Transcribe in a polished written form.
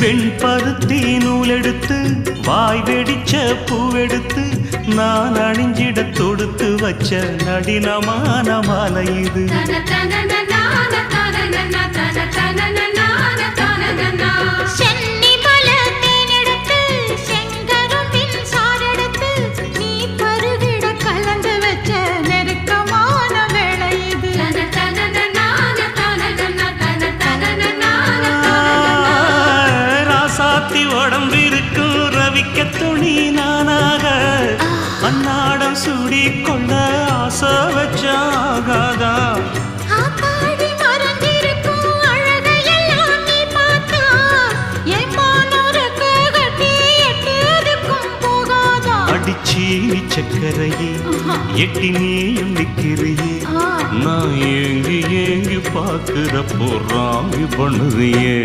வெண்பருத்தி நூலெடுத்து வாய் வெடிச்ச பூவெடுத்து நான் அணிஞ்சிட தொடுத்து வச்ச நடினமான மாலை இது. உடம்பிருக்கும் ரவிக்க துணி நானாக அன்னாடம் சூடி கொள்ள ஆசை வச்சாகாதா. அடிச்சி சக்கரையே எட்டி நீயும் நிக்கிறியே நான் ஏங்கி ஏங்கி பார்க்கிற போறாமி பண்ணுறியே.